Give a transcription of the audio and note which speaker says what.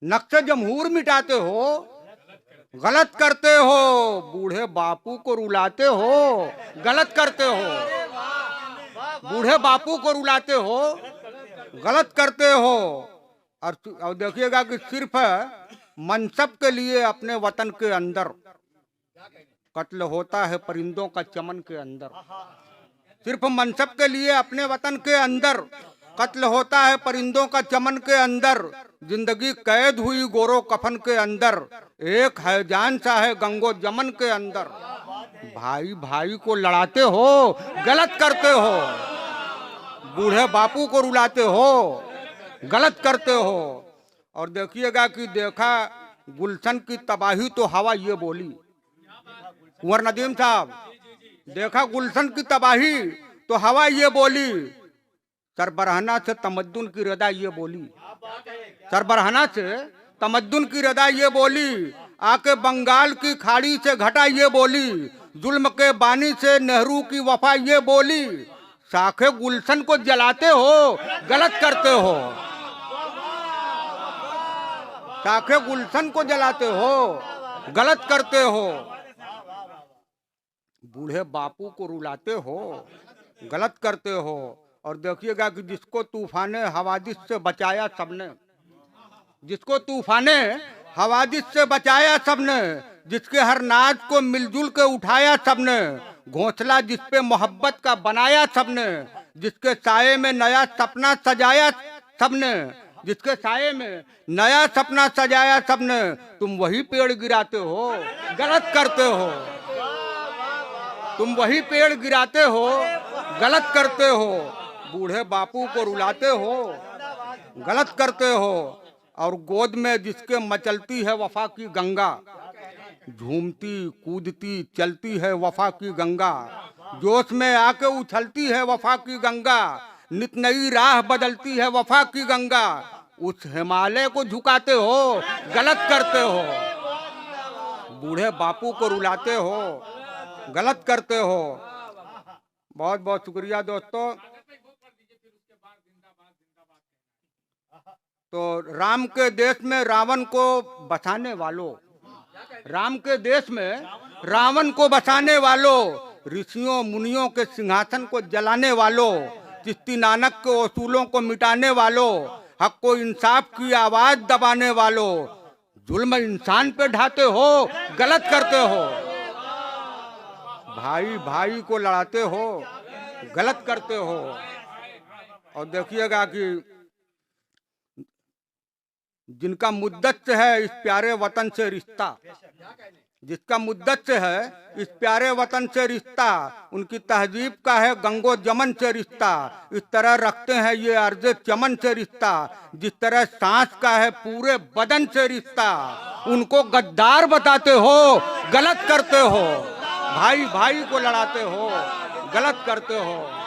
Speaker 1: नक्शे जमहूर मिटाते हो, गलत करते हो। बूढ़े बापू को रुलाते हो, गलत करते हो। बूढ़े बापू को रुलाते हो, गलत करते हो। और देखिएगा कि सिर्फ मनसब के लिए अपने वतन के अंदर कत्ल होता है परिंदों का चमन के अंदर। सिर्फ मनसब के लिए अपने वतन के अंदर कत्ल होता है परिंदों का चमन के अंदर। जिंदगी कैद हुई गोरो कफन के अंदर, एक है जान सा है गंगो जमन के अंदर। भाई भाई को लड़ाते हो, गलत करते हो। बूढ़े बापू को रुलाते हो, गलत करते हो। और देखिएगा कि देखा गुलशन की तबाही तो हवा ये बोली। कुंवर नदीम साहब, देखा गुलशन की तबाही तो हवा ये बोली। सरबराहना से तमद्दुन की रदा ये बोली। सरबराहना से तमद्दुन की रदा ये बोली। आके बंगाल की खाड़ी से घटा ये बोली। जुल्म के बानी से नेहरू की वफा ये बोली। साखे गुलशन को जलाते हो, गलत करते हो। साखे गुलशन को जलाते हो, गलत करते हो। बूढ़े बापू को रुलाते हो, गलत करते हो। और देखिएगा कि जिसको तूफाने हवादिस से बचाया सबने, जिसको तूफाने हवादिस से बचाया सबने, जिसके हर नाज को मिलजुल के उठाया सबने, घोंसला जिसपे मोहब्बत का बनाया सबने, जिसके साये में नया सपना सजाया सबने, जिसके साये में नया सपना सजाया सबने, तुम वही पेड़ गिराते हो, गलत करते हो। तुम वही पेड़ गिराते हो, गलत करते हो। बूढ़े बापू को रुलाते हो, गलत करते हो। और गोद में जिसके मचलती है वफा की गंगा, झूमती कूदती चलती है वफा की गंगा, जोश में आके उछलती है वफा की गंगा, नित नई राह बदलती है वफा की गंगा, उस हिमालय को झुकाते हो, गलत करते हो। बूढ़े बापू को रुलाते हो, गलत करते हो। बहुत बहुत शुक्रिया दोस्तों। तो राम के देश में रावण को बसाने वालों, राम के देश में रावण को बसाने वालों, ऋषियों मुनियों के सिंहासन को जलाने वालों, चिश्ती नानक के उसूलों को मिटाने वालों, हक को इंसाफ की आवाज दबाने वालों, जुल्म इंसान पे ढाते हो, गलत करते हो। भाई भाई को लड़ाते हो, गलत करते हो। और देखिएगा कि जिनका मुद्दत से है इस प्यारे वतन से रिश्ता, जिसका मुद्दत से है इस प्यारे वतन से रिश्ता, उनकी तहजीब का है गंगो जमन से रिश्ता। इस तरह रखते हैं ये अर्ज़े चमन से रिश्ता, जिस तरह सांस का है पूरे बदन से रिश्ता। उनको गद्दार बताते हो, गलत करते हो। भाई भाई को लड़ाते हो, गलत करते हो।